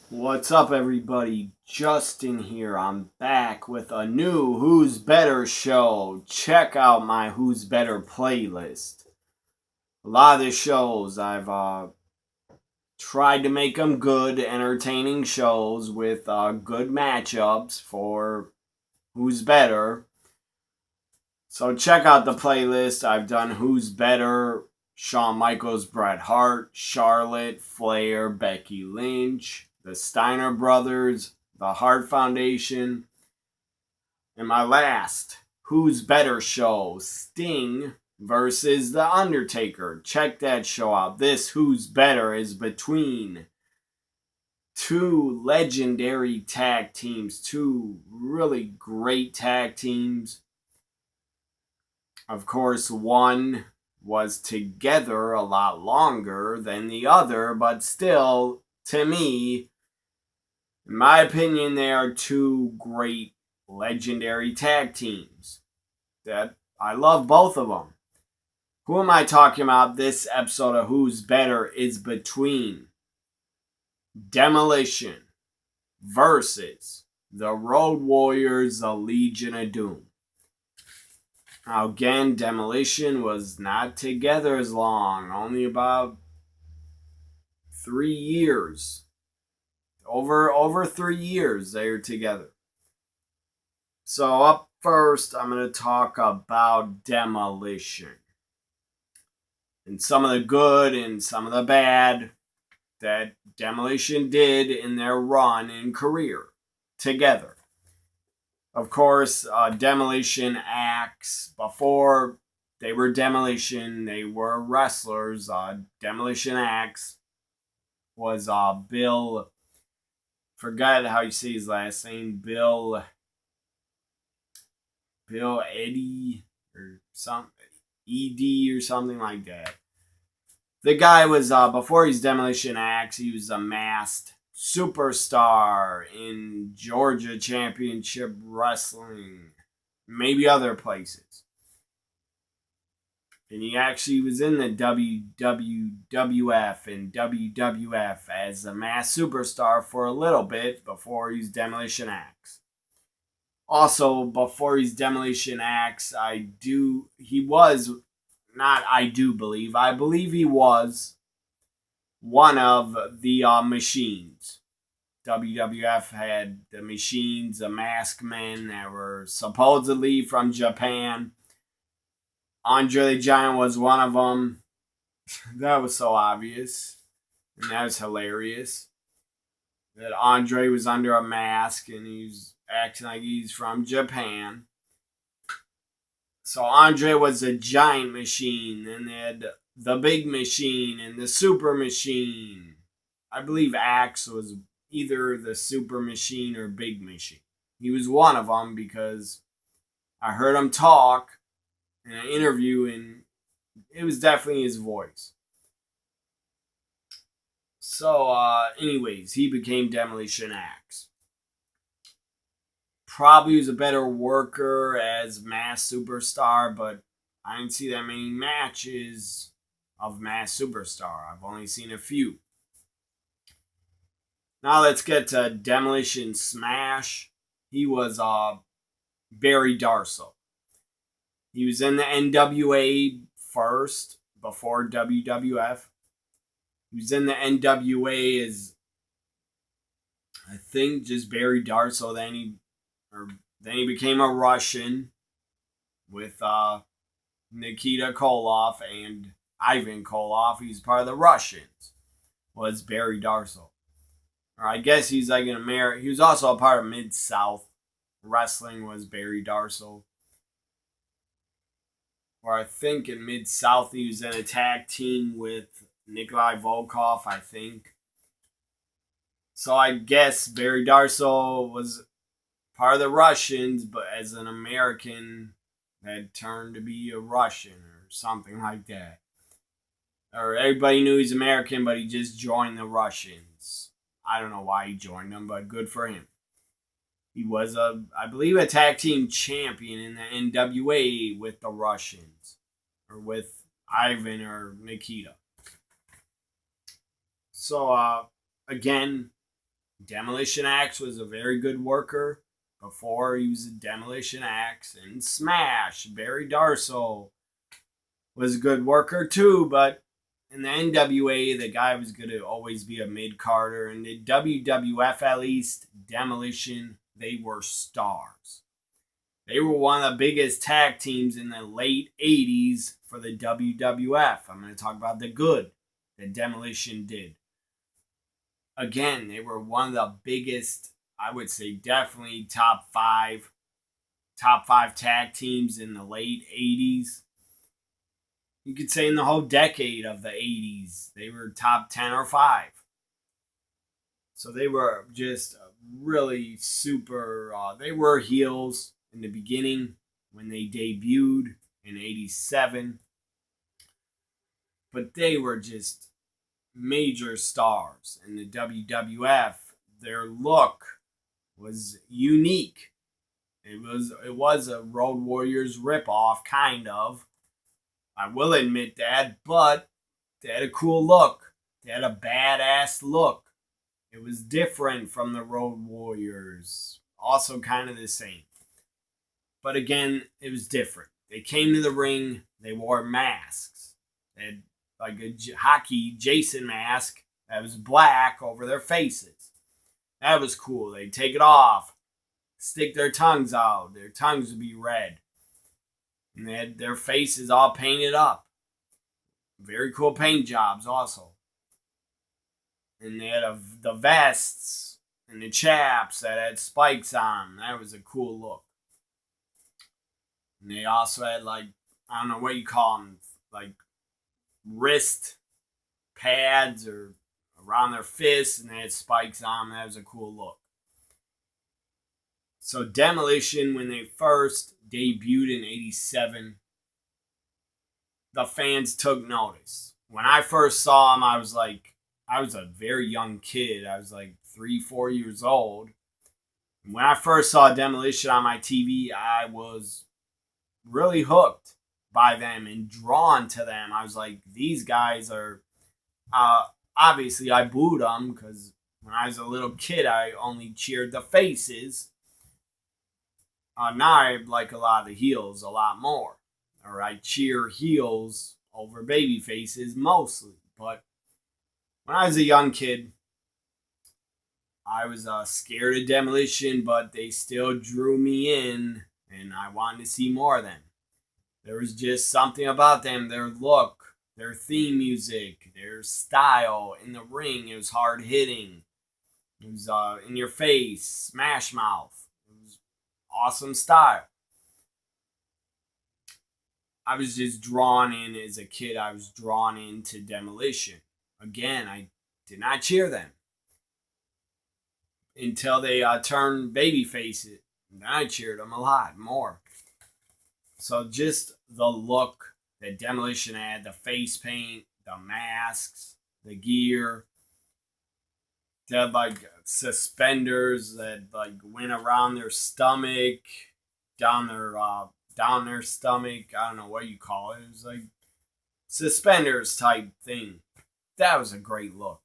What's up, everybody? Justin here. I'm back with a new Who's Better show. Check out my Who's Better playlist. A lot of the shows I've tried to make them good, entertaining shows with good matchups for Who's Better. So check out the playlist. I've done Who's Better, Shawn Michaels, Bret Hart, Charlotte, Flair, Becky Lynch, the Steiner Brothers, the Hart Foundation, and my last Who's Better show, Sting versus The Undertaker. Check that show out. This Who's Better is between two legendary tag teams, two really great tag teams. Of course, one was together a lot longer than the other, but still, to me, in my opinion, they are two great legendary tag teams. That I love both of them. Who am I talking about? This episode of Who's Better is between Demolition versus the Road Warriors, the Legion of Doom. Now, again, Demolition was not together as long, only about 3 years. Over 3 years they are together. So up first, I'm going to talk about Demolition. And some of the good and some of the bad that Demolition did in their run and career together. Of course, Demolition acts before they were Demolition, they were wrestlers. Demolition acts was Bill, forgot how you say his last name, Bill Eddie or some ED or something like that. The guy was before he's Demolition acts, he was a masked superstar in Georgia Championship Wrestling, maybe other places. And he actually was in the WWF and WWF as a masked superstar for a little bit before he's Demolition acts. Also, before he's Demolition acts, I believe he was one of the machines. WWF had the machines, the masked men that were supposedly from Japan. Andre the Giant was one of them. That was so obvious. And that was hilarious. That Andre was under a mask and he's acting like he's from Japan. So Andre was a giant machine. Then they had the big machine and the super machine. I believe Axe was either the super machine or big machine. He was one of them because I heard him talk in an interview and it was definitely his voice. So, anyways, he became Demolition Axe. Probably was a better worker as Mass Superstar, but I didn't see that many matches of Mass Superstar. I've only seen a few. Now let's get to Demolition Smash. He was Barry Darsow. He was in the NWA first, before WWF. He was in the NWA as, I think, just Barry Darsow. Then he became a Russian with Nikita Koloff and Ivan Koloff. He's part of the Russians. Was Barry Darsow. Or I guess he's like an American. He was also a part of Mid-South Wrestling. Was Barry Darsow. Or I think in Mid-South he was in a tag team with Nikolai Volkov, I think. So I guess Barry Darsow was part of the Russians, but as an American had turned to be a Russian or something like that. Or everybody knew he's American, but he just joined the Russians. I don't know why he joined them, but good for him. He was, I believe, a tag team champion in the NWA with the Russians. Or with Ivan or Nikita. So, again, Demolition Axe was a very good worker before he was a Demolition Axe. And Smash, Barry Darsow, was a good worker too, but in the NWA, the guy was going to always be a mid-carder. In the WWF, at least, Demolition, they were stars. They were one of the biggest tag teams in the late 80s for the WWF. I'm going to talk about the good that Demolition did. Again, they were one of the biggest, I would say definitely top five tag teams in the late 80s. You could say in the whole decade of the 80s, they were top 10 or 5. So they were just really super, they were heels in the beginning when they debuted in 87. But they were just major stars in the WWF. Their look was unique. It was a Road Warriors ripoff, kind of. I will admit that, but they had a cool look. They had a badass look. It was different from the Road Warriors. Also kind of the same. But again, it was different. They came to the ring. They wore masks. They had like a hockey Jason mask that was black over their faces. That was cool. They'd take it off, stick their tongues out. Their tongues would be red. And they had their faces all painted up. Very cool paint jobs also. And they had the vests and the chaps that had spikes on. That was a cool look. And they also had I don't know what you call them, wrist pads or around their fists, and they had spikes on them. That was a cool look. So Demolition, when they first debuted in 87, the fans took notice. When I first saw them, I was a very young kid. I was 3-4 years old. And when I first saw Demolition on my TV, I was really hooked by them and drawn to them. I was like, these guys are, obviously I booed them because when I was a little kid, I only cheered the faces. Now I like a lot of the heels a lot more. Or I cheer heels over baby faces mostly. But when I was a young kid, I was scared of Demolition, but they still drew me in, and I wanted to see more of them. There was just something about them, their look, their theme music, their style in the ring. It was hard hitting. It was in your face, smash mouth. It was awesome style. I was just drawn in as a kid. I was drawn into Demolition. Again, I did not cheer them until they turned baby faces. Then I cheered them a lot more. So just the look that Demolition had, the face paint, the masks, the gear. They had suspenders that went around their stomach, down their stomach. I don't know what you call it. It was suspenders type thing. That was a great look.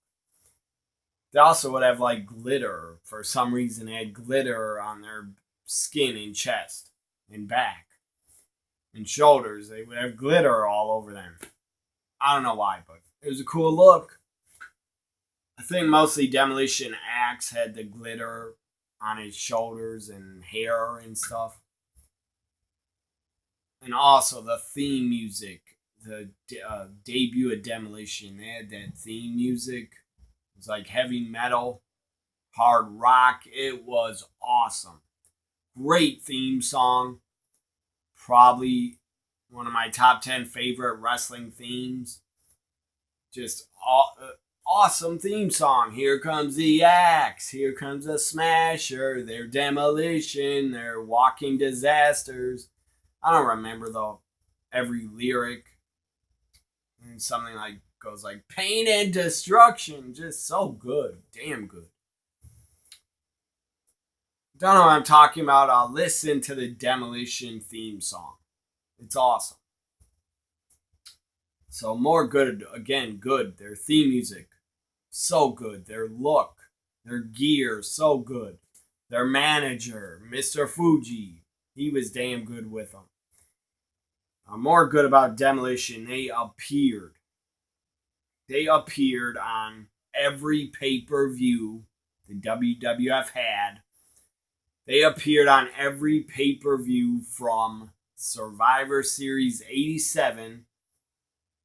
They also would have glitter. For some reason, they had glitter on their skin and chest and back and shoulders. They would have glitter all over them. I don't know why, but it was a cool look. I think mostly Demolition Axe had the glitter on his shoulders and hair and stuff. And also the theme music. The debut of Demolition, they had that theme music. It was heavy metal, hard rock. It was awesome. Great theme song. Probably one of my top 10 favorite wrestling themes. Just awesome theme song. Here comes the axe. Here comes the smasher. They're Demolition. They're walking disasters. I don't remember every lyric. And something goes pain and destruction. Just so good. Damn good. Don't know what I'm talking about. I'll listen to the Demolition theme song. It's awesome. So more good. Again, good. Their theme music. So good. Their look. Their gear, so good. Their manager, Mr. Fuji, he was damn good with them. More good about Demolition, they appeared. They appeared on every pay-per-view the WWF had. They appeared on every pay-per-view from Survivor Series 87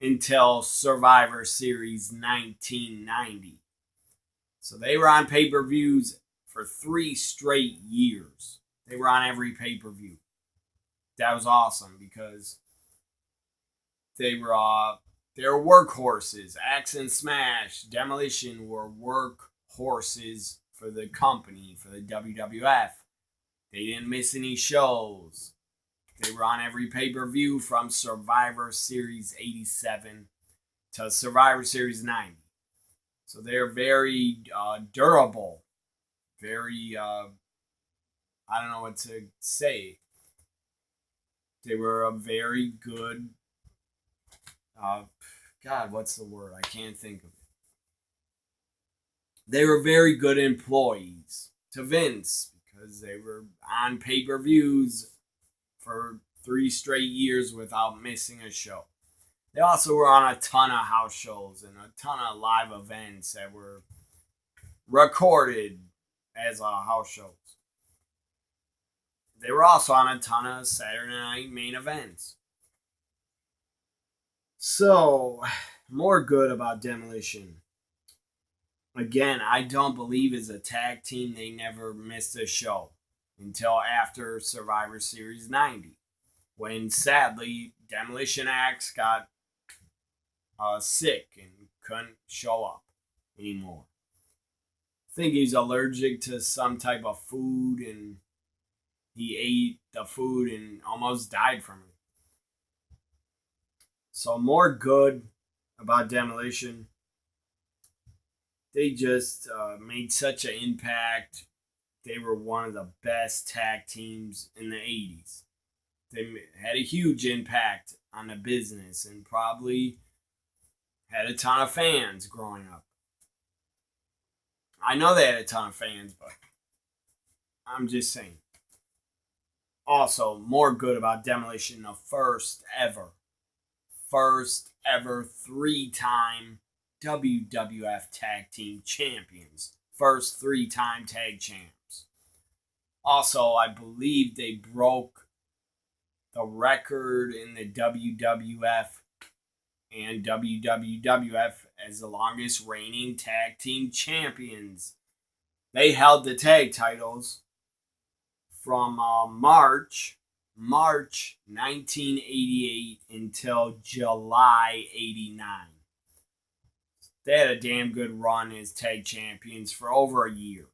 until Survivor Series 1990. So they were on pay-per-views for 3 straight years. They were on every pay-per-view. That was awesome because they were workhorses. Axe and Smash, Demolition were workhorses for the company, for the WWF. They didn't miss any shows. They were on every pay-per-view from Survivor Series 87 to Survivor Series 90. So they're very durable. Very, I don't know what to say. They were a very good, God, what's the word? I can't think of it. They were very good employees to Vince because they were on pay-per-views for 3 straight years without missing a show. They also were on a ton of house shows and a ton of live events that were recorded as house shows. They were also on a ton of Saturday night main events. So, more good about Demolition. Again, I don't believe as a tag team they never missed a show until after Survivor Series 90, when sadly Demolition Axe got sick and couldn't show up anymore. I think he's allergic to some type of food and he ate the food and almost died from it. So more good about Demolition. They just made such an impact. They were one of the best tag teams in the 80s. They had a huge impact on the business and probably had a ton of fans growing up. I know they had a ton of fans, but I'm just saying. Also, more good about Demolition, the first ever 3-time WWF Tag Team Champions. First 3-time tag champs. Also, I believe they broke the record in the WWF and WWF as the longest reigning tag team champions. They held the tag titles from March 1988 until July 89. They had a damn good run as tag champions for over a year.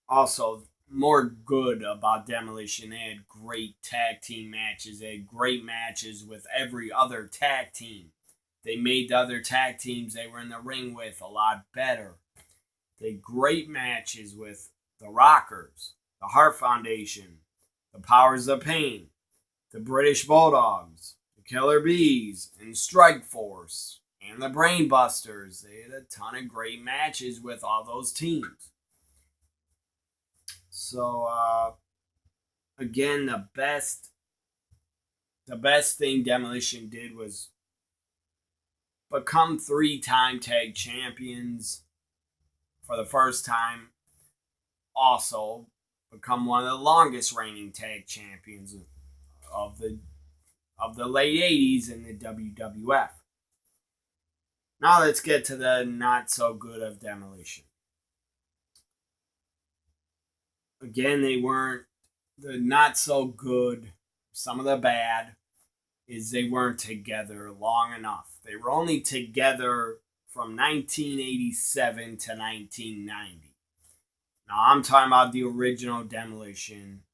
Also, more good about Demolition. They had great tag team matches. They had great matches with every other tag team. They made the other tag teams they were in the ring with a lot better. They had great matches with the Rockers, the Hart Foundation, the Powers of Pain, the British Bulldogs, the Killer Bees, and Strike Force, and the Brain Busters. They had a ton of great matches with all those teams. So, again, the best thing Demolition did was become 3-time tag champions for the first time. Also, become one of the longest reigning tag champions of the late 80s in the WWF. Now let's get to the not so good of Demolition. Again, they weren't the not so good. Some of the bad is they weren't together long enough. They were only together from 1987 to 1990. Now I'm talking about the original Demolition.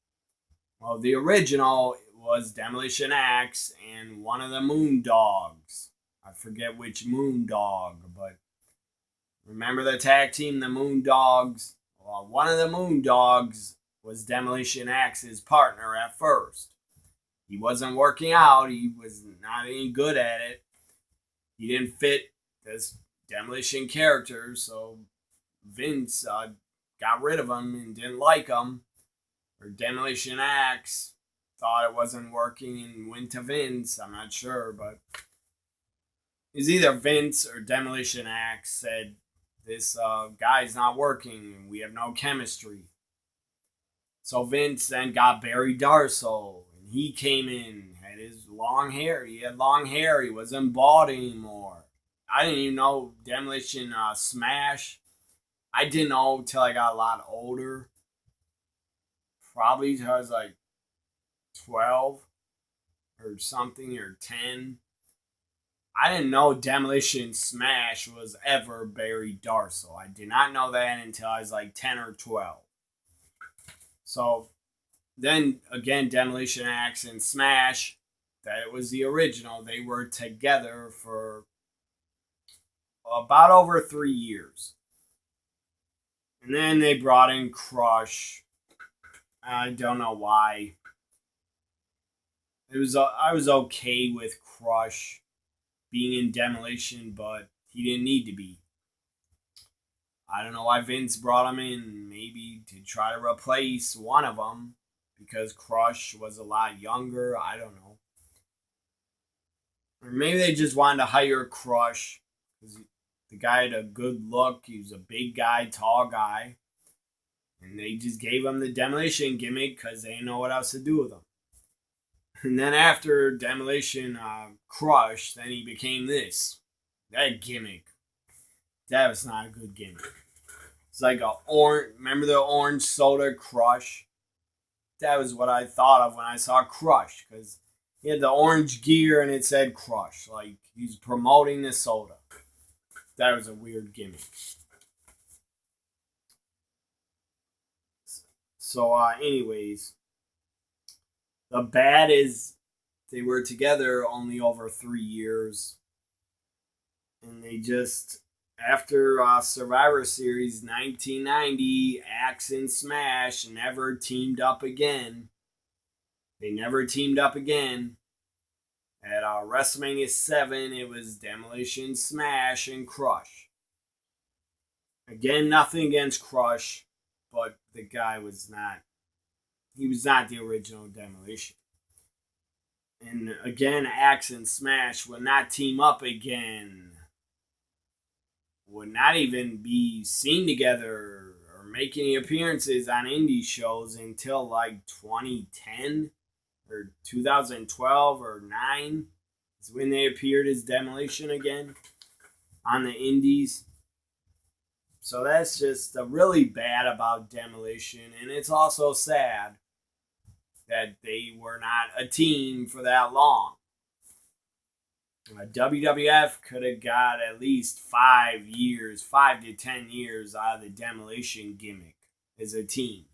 Well, the original was Demolition Axe and one of the Moondogs. I forget which Moondog, but remember the tag team, the Moondogs? Well, one of the Moondogs was Demolition Axe's partner at first. He wasn't working out. He was not any good at it. He didn't fit this Demolition character, so Vince got rid of him and didn't like him, or Demolition Axe thought it wasn't working and went to Vince. I'm not sure, but it's either Vince or Demolition Axe said this guy's not working and we have no chemistry. So Vince then got Barry Darsow, and he came in, had his long hair. He had long hair. He wasn't bald anymore. I didn't even know Demolition Smash. I didn't know till I got a lot older. Probably till I was like 12 or something, or 10. I didn't know Demolition Smash was ever Barry Darsow. I did not know that until I was like 10 or 12. So then again, Demolition Axe and Smash, that was the original. They were together for about over 3 years. And then they brought in Crush. I don't know why. I was okay with Crush being in Demolition, but he didn't need to be. I don't know why Vince brought him in, maybe to try to replace one of them, because Crush was a lot younger. I don't know. Or maybe they just wanted to hire Crush, because the guy had a good look. He was a big guy, tall guy. And they just gave him the Demolition gimmick because they didn't know what else to do with him. And then after Demolition Crush, then he became this. That gimmick. That was not a good gimmick. It's like a orange. Remember the orange soda Crush? That was what I thought of when I saw Crush, because he had the orange gear and it said Crush, like he's promoting the soda. That was a weird gimmick. So, anyways, the bad is they were together only over 3 years, and they just, after Survivor Series 1990, Axe and Smash never teamed up again. They never teamed up again. At WrestleMania 7, it was Demolition, Smash, and Crush. Again, nothing against Crush, but the guy was not, he was not the original Demolition. And again, Axe and Smash would not team up again. Would not even be seen together or make any appearances on indie shows until like 2010 or 2012 or 9. Is when they appeared as Demolition again on the indies. So that's just really bad about Demolition, and it's also sad that they were not a team for that long. WWF could have got at least 5 years, 5 to 10 years out of the Demolition gimmick as a team.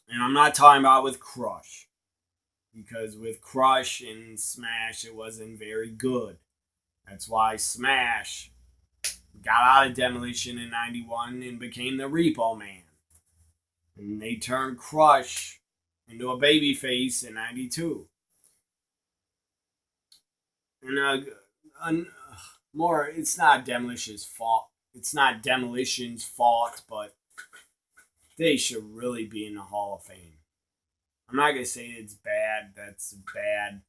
And I'm not talking about with Crush, because with Crush and Smash, it wasn't very good. That's why Smash got out of Demolition in 91 and became the Repo Man. And they turned Crush into a babyface in 92. And more, it's not Demolition's fault. It's not Demolition's fault, but they should really be in the Hall of Fame. I'm not going to say it's bad. That's bad.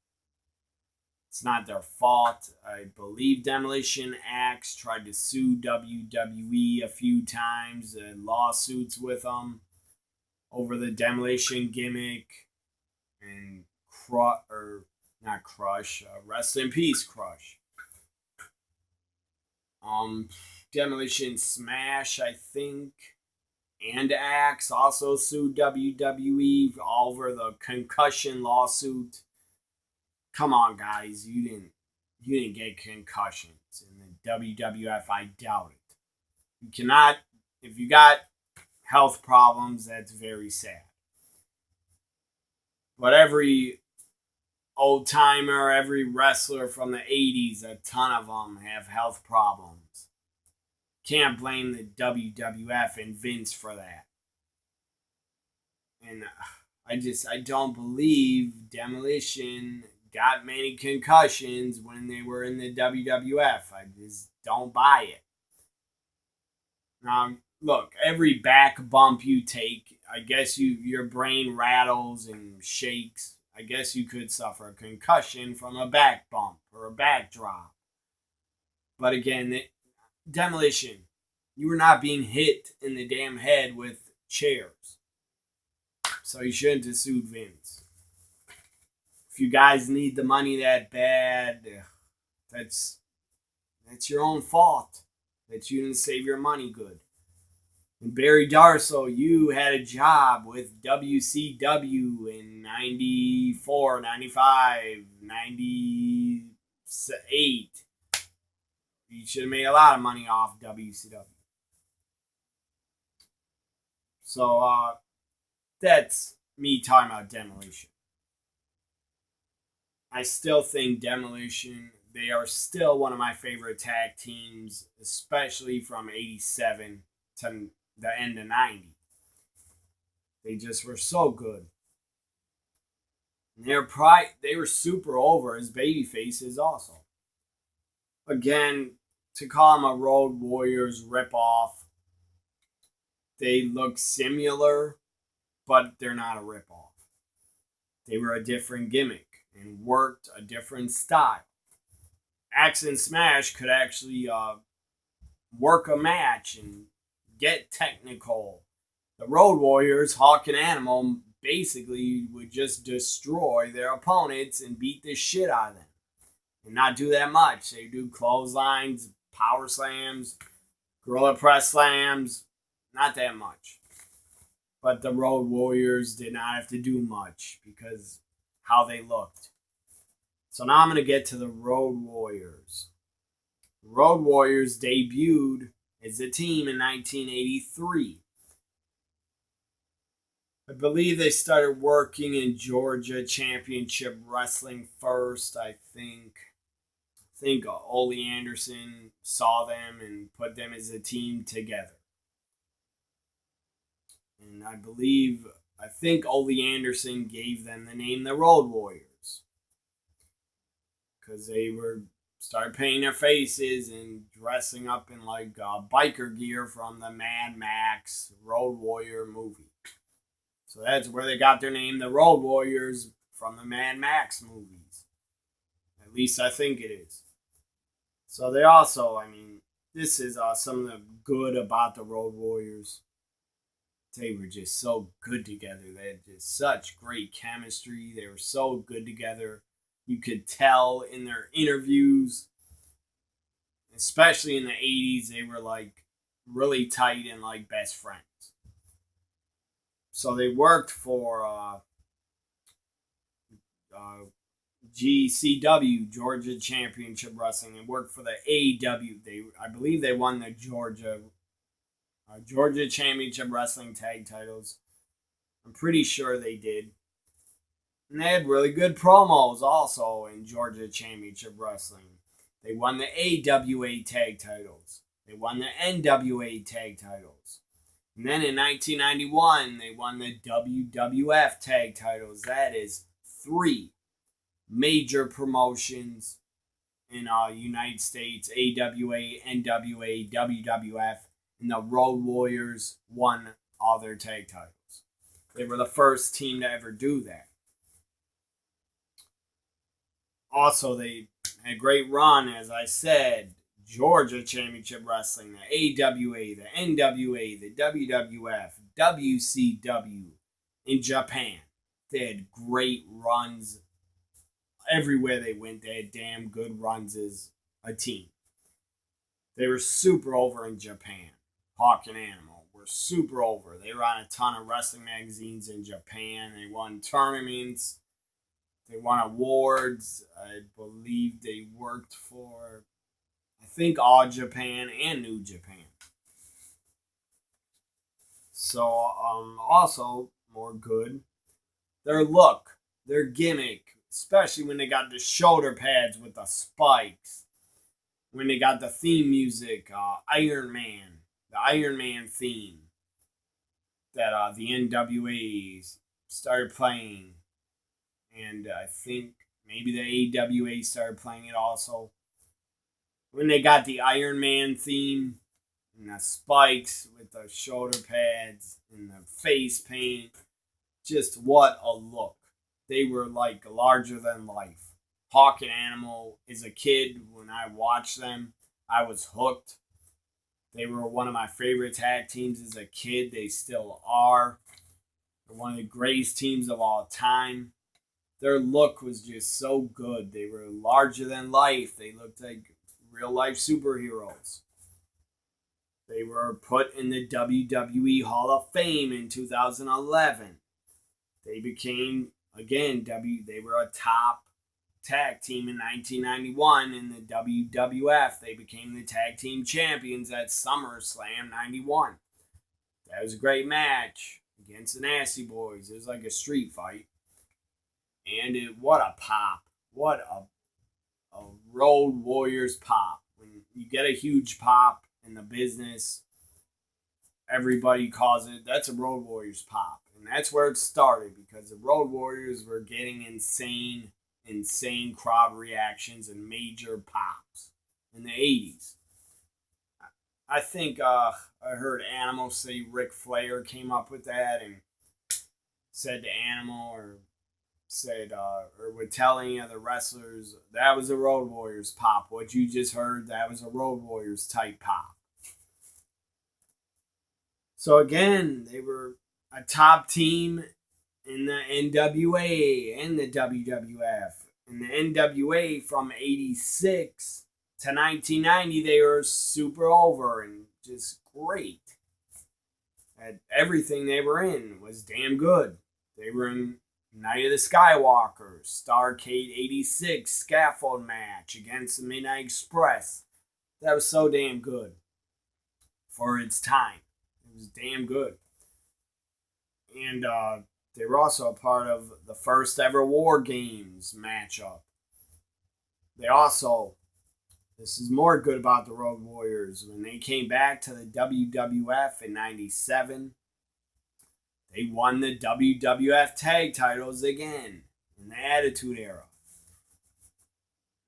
It's not their fault. I believe Demolition Axe tried to sue WWE a few times, lawsuits with them over the Demolition gimmick, and rest in peace, Crush. Demolition Smash, I think, and Axe also sued WWE over the concussion lawsuit. Come on, guys, you didn't get concussions in the WWF. I doubt it. You cannot. If you got health problems, that's very sad. But every old timer, every wrestler from the 80s, a ton of them have health problems. Can't blame the WWF and Vince for that. And I don't believe Demolition got many concussions when they were in the WWF. I just don't buy it. Now, look, every back bump you take, I guess your brain rattles and shakes. I guess you could suffer a concussion from a back bump or a back drop. But again, Demolition, you were not being hit in the damn head with chairs. So you shouldn't have sued Vince. If you guys need the money that bad, that's your own fault that you didn't save your money good. And Barry Darsow, you had a job with WCW in 94, 95, 98. You should have made a lot of money off WCW. So that's me talking about Demolition. I still think Demolition, they are still one of my favorite tag teams, especially from 87 to the end of 90. They just were so good. And they were super over as baby faces also. Again, to call them a Road Warriors ripoff, they look similar, but they're not a ripoff. They were a different gimmick and worked a different style. Axe and Smash could actually work a match and get technical. The Road Warriors, Hawk and Animal, basically would just destroy their opponents and beat the shit out of them. And not do that much. They do clotheslines, power slams, gorilla press slams, not that much. But the Road Warriors did not have to do much because how they looked. So now I'm going to get to the Road Warriors. Road Warriors debuted as a team in 1983. I believe they started working in Georgia Championship Wrestling first, I think. Ole Anderson saw them and put them as a team together. And I think Ole Anderson gave them the name the Road Warriors. Because they started painting their faces and dressing up in like biker gear from the Mad Max Road Warrior movie. So that's where they got their name, the Road Warriors, from the Mad Max movies. At least I think it is. So they also, this is some of the good about the Road Warriors. They were just so good together. They had just such great chemistry. They were so good together. You could tell in their interviews, especially in the 80s, they were like really tight and like best friends. So they worked for GCW, Georgia Championship Wrestling, and worked for the AEW. I believe they won the Georgia Championship Wrestling tag titles. I'm pretty sure they did. And they had really good promos also in Georgia Championship Wrestling. They won the AWA tag titles. They won the NWA tag titles. And then in 1991, they won the WWF tag titles. That is 3 major promotions in United States: AWA, NWA, WWF, and the Road Warriors won all their tag titles. They were the first team to ever do that. Also, they had a great run, as I said. Georgia Championship Wrestling, the AWA, the NWA, the WWF, WCW in Japan. They had great runs everywhere they went. They had damn good runs as a team. They were super over in Japan. Hawk and Animal were super over. They were on a ton of wrestling magazines in Japan. They won tournaments. They won awards. I believe they worked for, I think, All Japan and New Japan. So, also, more good, their look, their gimmick, especially when they got the shoulder pads with the spikes, when they got the theme music, Iron Man, the Iron Man theme that the NWA started playing, and I think maybe the AWA started playing it also. When they got the Iron Man theme, and the spikes with the shoulder pads and the face paint. Just what a look. They were like larger than life. Hawk and Animal, as a kid, when I watched them, I was hooked. They were one of my favorite tag teams as a kid. They still are. They're one of the greatest teams of all time. Their look was just so good. They were larger than life. They looked like real life superheroes. They were put in the WWE Hall of Fame in 2011. They became, again, they were a top tag team in 1991 in the WWF. They became the tag team champions at SummerSlam 91. That was a great match against the Nasty Boys. It was like a street fight. And what a pop. What a Road Warriors pop. When you get a huge pop in the business, everybody calls it, that's a Road Warriors pop. And that's where it started, because the Road Warriors were getting insane crowd reactions and major pops in the 80s. I think I heard Animal say Ric Flair came up with that and said to Animal, or said, or would tell any of the wrestlers, that was a Road Warriors pop. What you just heard, that was a Road Warriors type pop. So again, they were a top team in the NWA and the WWF. In the NWA from 86 to 1990, they were super over and just great. And everything they were in was damn good. They were in Night of the Skywalkers, Starrcade 86 scaffold match against the Midnight Express. That was so damn good for its time. It was damn good. And they were also a part of the first ever War Games matchup. They also, this is more good about the Road Warriors, when they came back to the WWF in 97, they won the WWF tag titles again in the Attitude Era.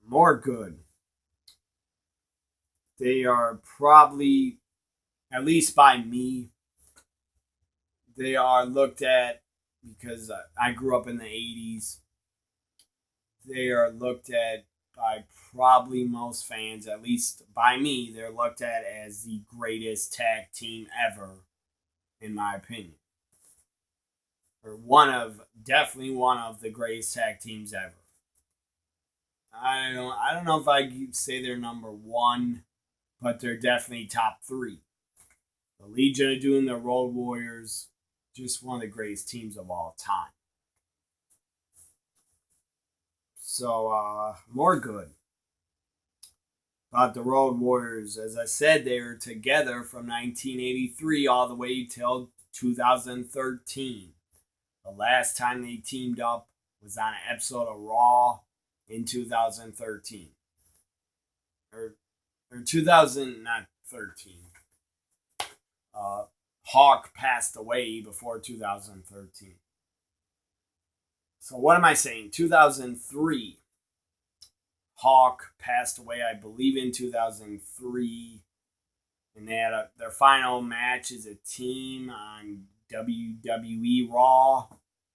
More good. They are probably, at least by me, they are looked at, because I grew up in the 80s, they are looked at by probably most fans, at least by me, they're looked at as the greatest tag team ever, in my opinion. Or definitely one of the greatest tag teams ever. I don't know if I could say they're number one, but they're definitely top three. The Legion of Doom, the Road Warriors, just one of the greatest teams of all time. So, more good about the Road Warriors. As I said, they were together from 1983 all the way till 2013. The last time they teamed up was on an episode of Raw in 2013. Or 2013. Hawk passed away before 2013. So what am I saying? 2003. Hawk passed away, I believe, in 2003. And they had their final match as a team on WWE Raw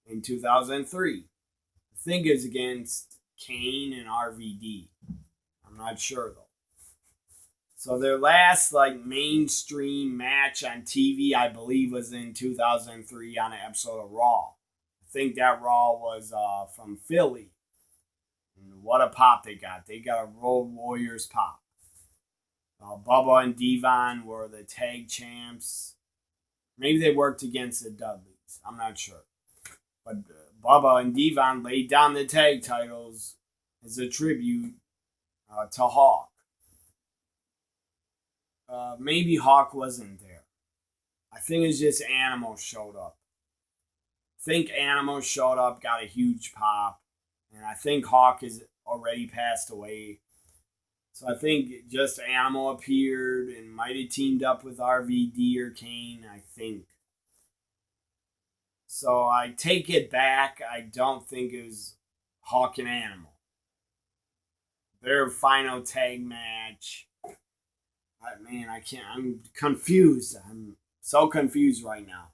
in 2003. I think it was against Kane and RVD. I'm not sure, though. So their last mainstream match on TV, I believe, was in 2003 on an episode of Raw. I think that Raw was from Philly. And what a pop they got. They got a Road Warriors pop. Bubba and Devon were the tag champs. Maybe they worked against the Dudleys. I'm not sure. But Bubba and Devon laid down the tag titles as a tribute to Hawk. Maybe Hawk wasn't there. I think it's just Animal showed up. I think Animal showed up, got a huge pop. And I think Hawk is already passed away. So I think just Animal appeared and might have teamed up with RVD or Kane, I think. So I take it back. I don't think it was Hawk and Animal. Their final tag match Man, I can't. I'm confused. I'm so confused right now.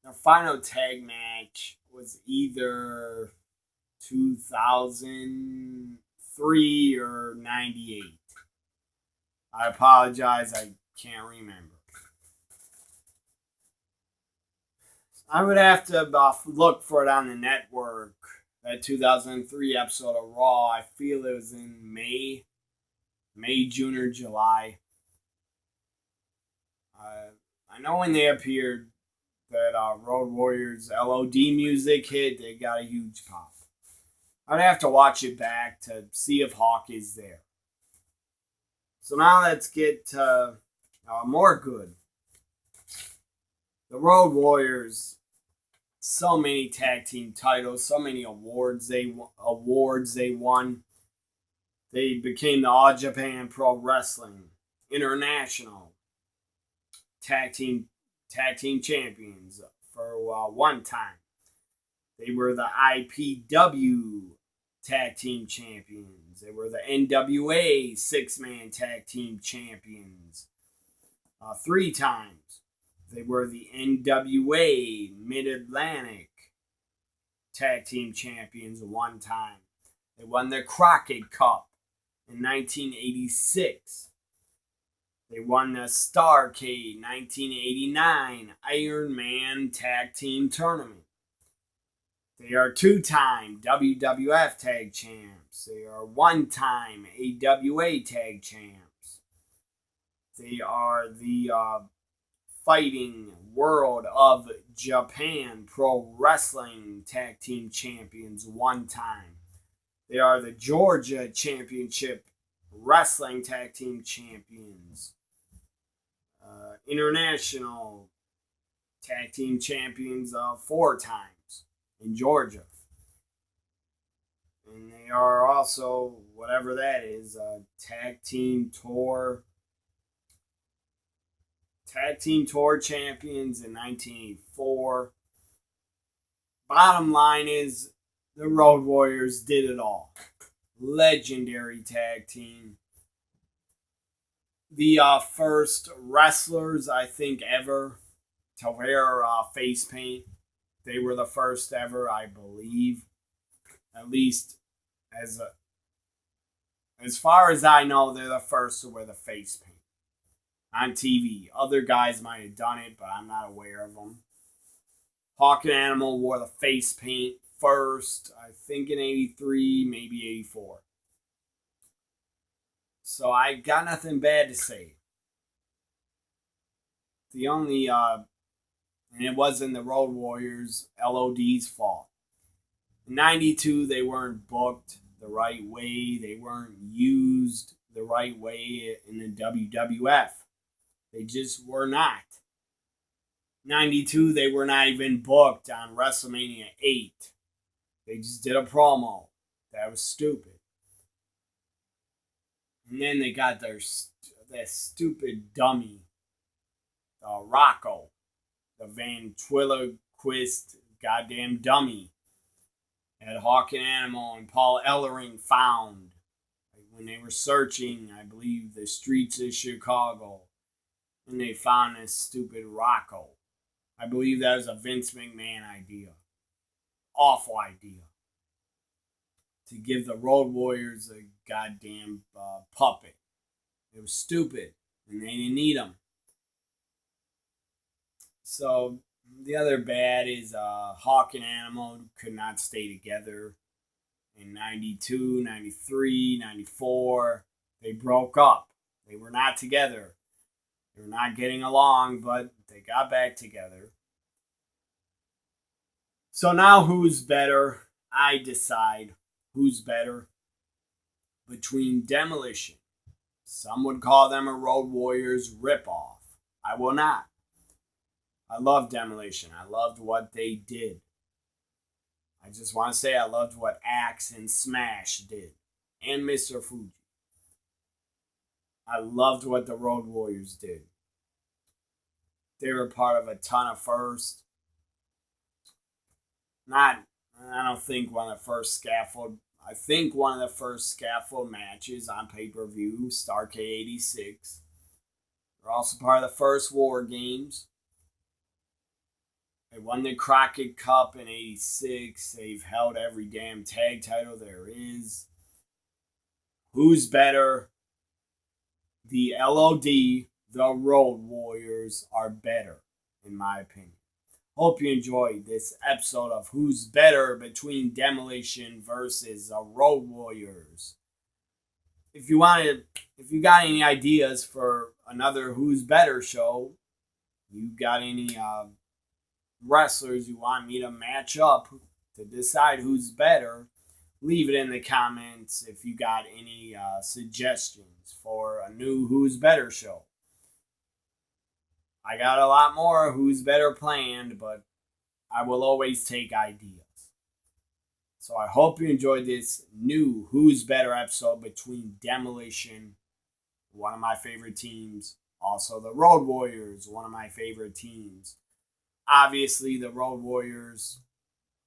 The final tag match was either 2003 or 98. I apologize. I can't remember. I would have to look for it on the network. That 2003 episode of Raw. I feel it was in May, June, or July. I know when they appeared that Road Warriors LOD music hit, they got a huge pop. I'd have to watch it back to see if Hawk is there. So now let's get to more good. The Road Warriors, so many tag team titles, so many awards they won. They became the All Japan Pro Wrestling International tag team champions for one time. They were the IPW tag team champions. They were the NWA 6-man tag team champions 3 times. They were the NWA Mid-Atlantic tag team champions 1 time. They won the Crockett Cup in 1986. They won the Starrcade 1989 Iron Man Tag Team Tournament. They are 2-time WWF Tag Champs. They are 1-time AWA Tag Champs. They are the Fighting World of Japan Pro Wrestling Tag Team Champions 1 time. They are the Georgia Championship Wrestling Tag Team Champions. International Tag Team Champions 4 times in Georgia. And they are also, whatever that is, Tag Team Tour champions in 1984. Bottom line is, the Road Warriors did it all. Legendary tag team. The first wrestlers, I think, ever to wear face paint. They were the first ever, I believe. At least as far as I know, they're the first to wear the face paint on TV. Other guys might have done it, but I'm not aware of them. Hawk and Animal wore the face paint first, I think in 83, maybe 84. So I got nothing bad to say. The only, and it wasn't the Road Warriors, LOD's fault. In 92, they weren't booked the right way. They weren't used the right way in the WWF. They just were not. 92, they were not even booked on WrestleMania 8. They just did a promo. That was stupid. And then they got that stupid dummy, Rocco, the ventriloquist goddamn dummy, that Hawk and Animal and Paul Ellering found when they were searching, I believe, the streets of Chicago, and they found this stupid Rocco. I believe that was a Vince McMahon idea. Awful idea. To give the Road Warriors a goddamn puppet. It was stupid, and they didn't need them. So, the other bad is Hawk and Animal could not stay together. In 92, 93, 94, they broke up. They were not together. They were not getting along, but they got back together. So now who's better? I decide who's better between Demolition. Some would call them a Road Warriors ripoff. I will not. I love Demolition. I loved what they did. I just want to say I loved what Axe and Smash did. And Mr. Fuji. I loved what the Road Warriors did. They were part of a ton of firsts. I don't think one of the first scaffold I think one of the first scaffold matches on pay-per-view, Starrcade 86. They're also part of the first War Games. They won the Crockett Cup in 86. They've held every damn tag title there is. Who's better? The LOD, the Road Warriors, are better, in my opinion. Hope you enjoyed this episode of Who's Better between Demolition versus the Road Warriors. If you got any ideas for another Who's Better show, you got any wrestlers you want me to match up to decide who's better, leave it in the comments if you got any suggestions for a new Who's Better show. I got a lot more Who's Better planned, but I will always take ideas. So I hope you enjoyed this new Who's Better episode between Demolition, one of my favorite teams, also the Road Warriors, one of my favorite teams. Obviously, the Road Warriors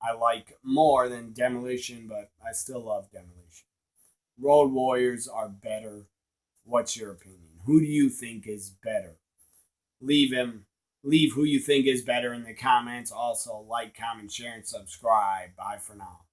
I like more than Demolition, but I still love Demolition. Road Warriors are better. What's your opinion? Who do you think is better? Leave who you think is better in the comments. Also, like, comment, share, and subscribe. Bye for now.